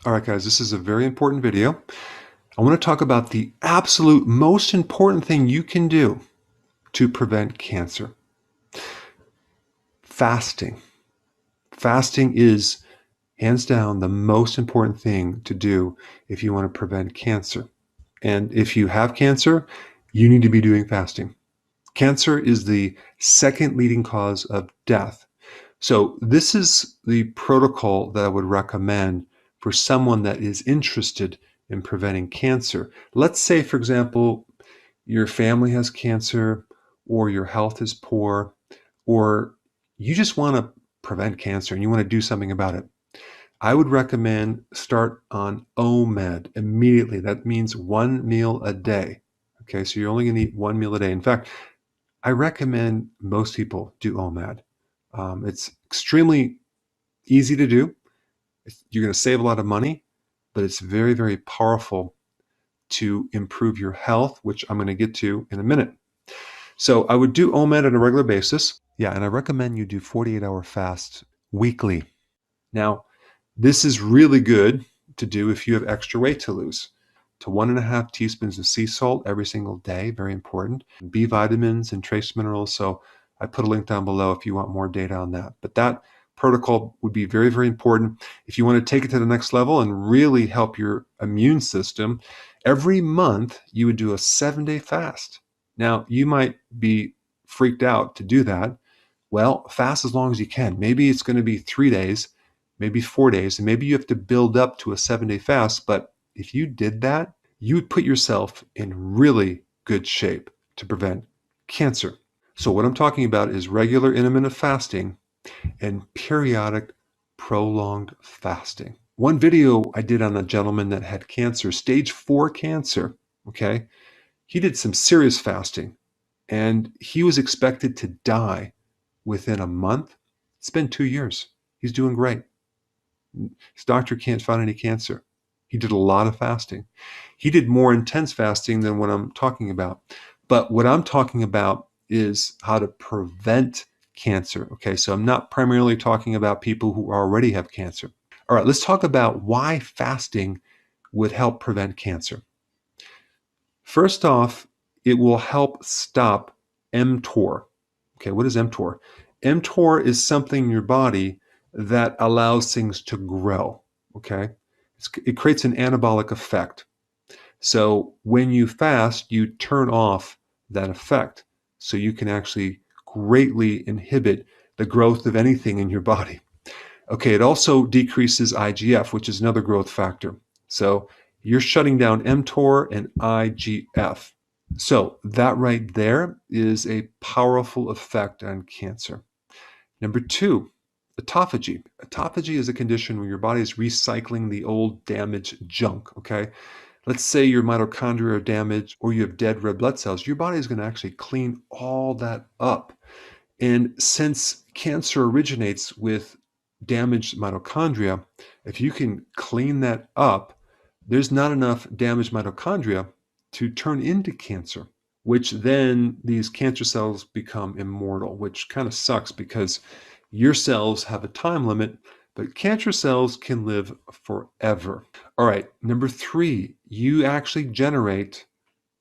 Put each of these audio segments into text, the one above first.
All right, guys, this is a very important video. I want to talk about the absolute most important thing you can do to prevent cancer. Fasting. Fasting is hands down the most important thing to do if you want to prevent cancer. And if you have cancer, you need to be doing fasting. Cancer is the second leading cause of death. So this is the protocol that I would recommend for someone that is interested in preventing cancer. Let's say, for example, your family has cancer, or your health is poor, or you just want to prevent cancer and you want to do something about it. I would recommend start on OMED immediately. That means one meal a day. Okay, so you're only going to eat one meal a day. In fact, I recommend most people do OMAD. It's extremely easy to do. You're going to save a lot of money, but it's very, very powerful to improve your health, which I'm going to get to in a minute. So I would do OMAD on a regular basis. Yeah, and I recommend you do 48-hour fasts weekly. Now, this is really good to do if you have extra weight to lose. To 1.5 teaspoons of sea salt every single day, very important. B vitamins and trace minerals. So I put a link down below if you want more data on that. But that protocol would be very, very important. If you want to take it to the next level and really help your immune system, every month you would do a 7-day fast. Now, you might be freaked out to do that. Well, fast as long as you can. Maybe it's going to be 3 days, maybe 4 days, and maybe you have to build up to a 7-day fast. But if you did that, you would put yourself in really good shape to prevent cancer. So what I'm talking about is regular intermittent fasting and periodic prolonged fasting. One video I did on a gentleman that had cancer, stage 4 cancer, okay? He did some serious fasting and he was expected to die within a month. It's been 2 years. He's doing great. His doctor can't find any cancer. He did a lot of fasting. He did more intense fasting than what I'm talking about. But what I'm talking about is how to prevent cancer. Okay, so I'm not primarily talking about people who already have cancer. All right, let's talk about why fasting would help prevent cancer. First off, it will help stop mTOR. Okay, what is mTOR? mTOR is something in your body that allows things to grow. Okay, it creates an anabolic effect. So when you fast, you turn off that effect. So you can actually greatly inhibit the growth of anything in your body. Okay, it also decreases IGF, which is another growth factor. So you're shutting down mTOR and IGF. So that right there is a powerful effect on cancer. Number two, autophagy. Autophagy is a condition where your body is recycling the old damaged junk, okay? Let's say your mitochondria are damaged or you have dead red blood cells. Your body is going to actually clean all that up. And since cancer originates with damaged mitochondria, if you can clean that up, there's not enough damaged mitochondria to turn into cancer, which then these cancer cells become immortal, which kind of sucks because your cells have a time limit, but cancer cells can live forever. All right, number three, you actually generate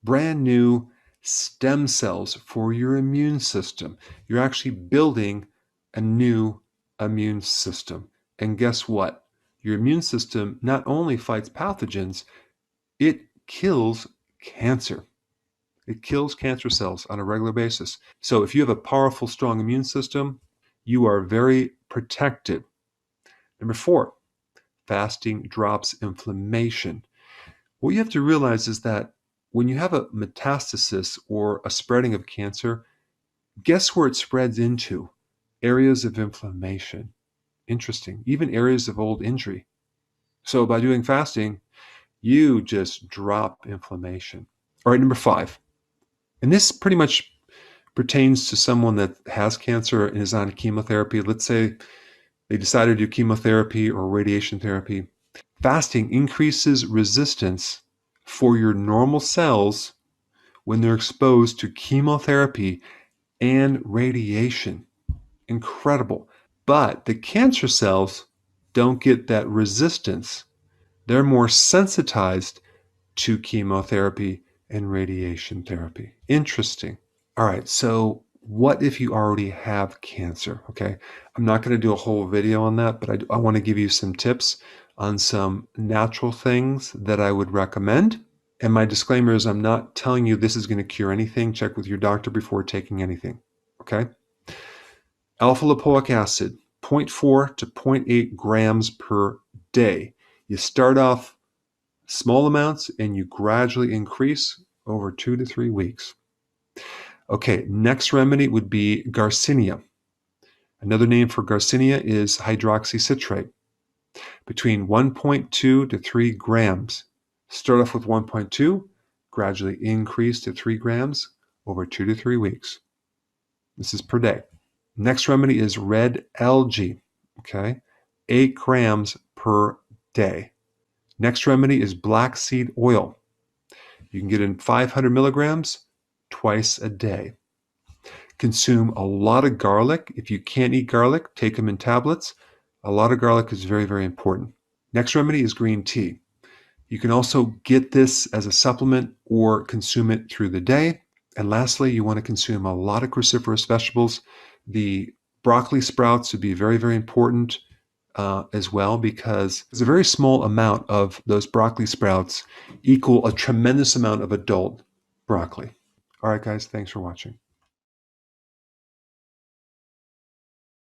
brand new stem cells for your immune system. You're actually building a new immune system. And guess what? Your immune system not only fights pathogens, it kills cancer. It kills cancer cells on a regular basis. So if you have a powerful, strong immune system, you are very protected. Number four, fasting drops inflammation. What you have to realize is that when you have a metastasis or a spreading of cancer, guess where it spreads into? Areas of inflammation. Interesting. Even areas of old injury. So by doing fasting, you just drop inflammation. All right, number five. And this pretty much pertains to someone that has cancer and is on chemotherapy. Let's say they decided to do chemotherapy or radiation therapy. Fasting increases resistance for your normal cells when they're exposed to chemotherapy and radiation. Incredible. But the cancer cells don't get that resistance they're more sensitized to chemotherapy and radiation therapy. Interesting. All right, so what if you already have cancer? Okay, I'm not going to do a whole video on that, but I want to give you some tips on some natural things that I would recommend. And my disclaimer is I'm not telling you this is going to cure anything. Check with your doctor before taking anything. Okay? Alpha lipoic acid, 0.4 to 0.8 grams per day. You start off small amounts and you gradually increase over 2 to 3 weeks. Okay, next remedy would be Garcinia. Another name for Garcinia is hydroxycitrate. Between 1.2 to 3 grams. Start off with 1.2, gradually increase to 3 grams over 2 to 3 weeks. This is per day. Next remedy is red algae, okay? 8 grams per day. Next remedy is black seed oil. You can get in 500 milligrams twice a day. Consume a lot of garlic. If you can't eat garlic, take them in tablets. A lot of garlic is very, very important. Next remedy is green tea. You can also get this as a supplement or consume it through the day. And lastly, you want to consume a lot of cruciferous vegetables. The broccoli sprouts would be very, very important as well, because a very small amount of those broccoli sprouts equal a tremendous amount of adult broccoli. All right, guys, thanks for watching.